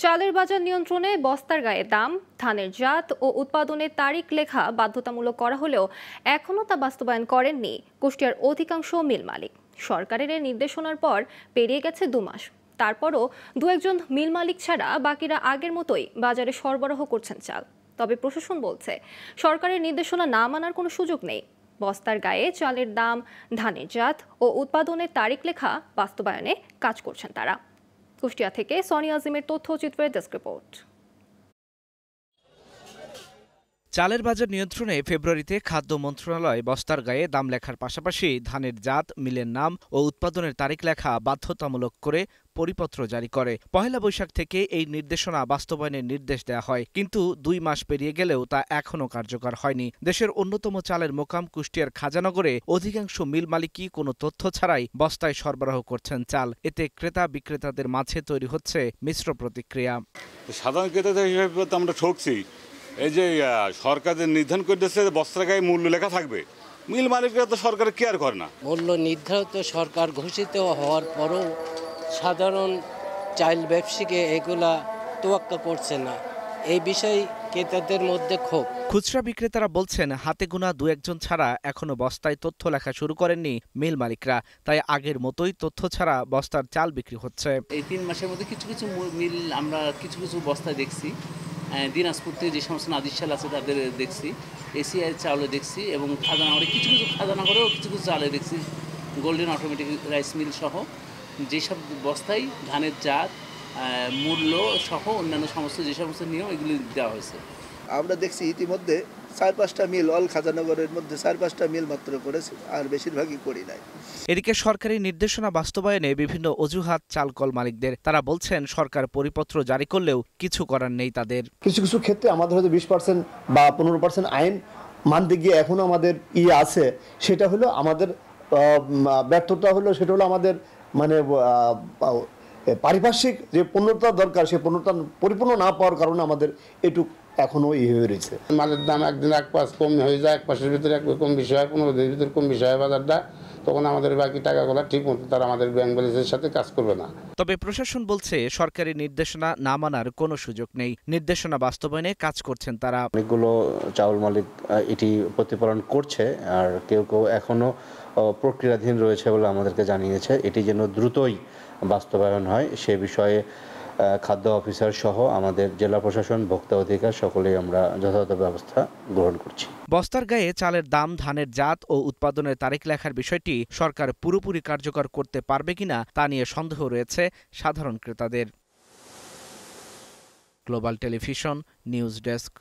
চালের বাজার নিয়ন্ত্রণে বস্তার গায়ে দাম, ধানের জাত ও উৎপাদনের তারিখ লেখা বাধ্যতামূলক করা হলেও এখনও তা বাস্তবায়ন করেননি কুষ্টিয়ার অধিকাংশ মিল মালিক। সরকারের এই নির্দেশনার পর পেরিয়ে গেছে 2 মাস, তারপরও 2-1 মিল মালিক ছাড়া বাকিরা আগের মতোই বাজারে সরবরাহ করছেন চাল। তবে প্রশাসন বলছে সরকারের নির্দেশনা না মানার কোনো সুযোগ নেই। বস্তার গায়ে চালের দাম, ধানের জাত ও উৎপাদনের তারিখ লেখা বাস্তবায়নে কাজ করছেন তারা। কুষ্টিয়া থেকে সনি আজিমের তথ্যচিত্রের ডেস্ক রিপোর্ট। চালের বাজার নিয়ন্ত্রণে ফেব্রুয়ারিতে খাদ্য মন্ত্রণালয় বস্তার গায়ে দাম লেখার পাশাপাশি ধানের জাত, মিলের নাম ও উৎপাদনের তারিখ লেখা বাধ্যতামূলক করে পরিপত্র জারি করে। পহেলা বৈশাখ থেকে এই নির্দেশনা বাস্তবায়নের নির্দেশ দেওয়া হয়, কিন্তু 2 মাস পেরিয়ে গেলেও তা এখনও কার্যকর হয়নি। দেশের অন্যতম চালের মোকাম কুষ্টিয়ার খাজানগরে অধিকাংশ মিল মালিকই কোনো তথ্য ছাড়াই বস্তায় সরবরাহ করছেন চাল। এতে ক্রেতা বিক্রেতাদের মাঝে তৈরি হচ্ছে মিশ্র প্রতিক্রিয়া। সাধারণ ক্রেতাদের হিসেবে তো আমরা ঠকছি। এই যে সরকার যে নির্ধারণ করে দিচ্ছে বস্তার গায়ে মূল্য লেখা থাকবে, মিল মালিকরা তো সরকার কেয়ার করে না। মূল্য নির্ধারিত সরকার ঘোষিত হওয়ার পরও সাধারণ চাল ব্যবসায়ীকে এগুলা তোয়াক্কা করছে না, এই বিষয়ে ক্রেতাদের মধ্যে ক্ষোভ। খুচরা বিক্রেতারা বলছেন হাতে গোনা 2-1 জন ছাড়া এখনো বস্তায় তথ্য লেখা শুরু করেননি মিল মালিকরা, তাই আগের মতোই তথ্য ছাড়া বস্তার চাল বিক্রি হচ্ছে। এই 3 মাসের মধ্যে কিছু কিছু মিল আমরা কিছু বস্তায় দেখছি। দিনাজপুর থেকে যে সমস্ত নাদিরশাল আছে তাদের দেখছি, এসিআই চাউলে দেখছি, এবং খাজানগরে কিছু খাজানগরেও কিছু চালে দেখছি, গোল্ডেন অটোমেটিক রাইস মিল সহ যেসব বস্তায় ধানের জাত, মূল্য সহ অন্যান্য সমস্ত যে সমস্ত নিয়ম এগুলি দেওয়া হয়েছে। আমরা দেখছি ইতিমধ্যে 4-5টা মিল অল খাজানগরের মধ্যে 4-5টা মিল মাত্র করেছে, আর বেশিরভাগই করি নাই। এদিকে সরকারি নির্দেশনা বাস্তবায়নে বিভিন্ন অজুহাত চালকল মালিকদের। তারা বলছেন সরকার পরিপত্র জারি করলেও কিছু করার নেই তাদের। কিছু কিছু ক্ষেত্রে আমাদের হয়তো 20% বা 15% আইন মানতে গিয়ে এখনো আমাদের আছে, সেটা হলো আমাদের ব্যর্থতা হলো, সেটা হলো আমাদের মানে পারিপার্শ্বিক যে পূর্ণতা দরকার, সেই পূর্ণতা পরিপূর্ণ না পাওয়ার কারণে আমাদের এটুকু এখনো হয়ে রয়েছে। মালের দাম একদিন 1 পাঁচ কম হয়ে যায়, 1 মাসের ভিতরে কম বিষয় হয়, 15 দিনের ভিতরে কম বিষয় হয় বাজারটা, তখন আমাদের বাকি টাকাগুলো ঠিক মতো তারা আমাদের ব্যাংক ব্যালেন্সের সাথে কাজ করবে না। তবে প্রশাসন বলছে সরকারি নির্দেশনা না মানার কোনো সুযোগ নেই, নির্দেশনা বাস্তবায়নে কাজ করছেন তারা। অনেকগুলো চাউল মালিক এটি প্রতিপালন করছে, আর কেউ কেউ এখনো প্রক্রিয়াধীন রয়েছে বলে আমাদেরকে জানিয়েছে। এটি যেন দ্রুতই বাস্তবায়ন হয় সে বিষয়ে খাদ্য অফিসার সহ আমাদের জেলা প্রশাসন, ভোক্তা অধিকার সকলেই আমরা যথাযথ ব্যবস্থা গ্রহণ করছি। বস্তার গায়ে চালের দাম, ধানের জাত ও উৎপাদনের তারিখ লেখার বিষয়টি সরকার পুরোপুরি কার্যকর করতে পারবে কিনা তা নিয়ে সন্দেহ রয়েছে সাধারণ ক্রেতাদের। Global television news desk.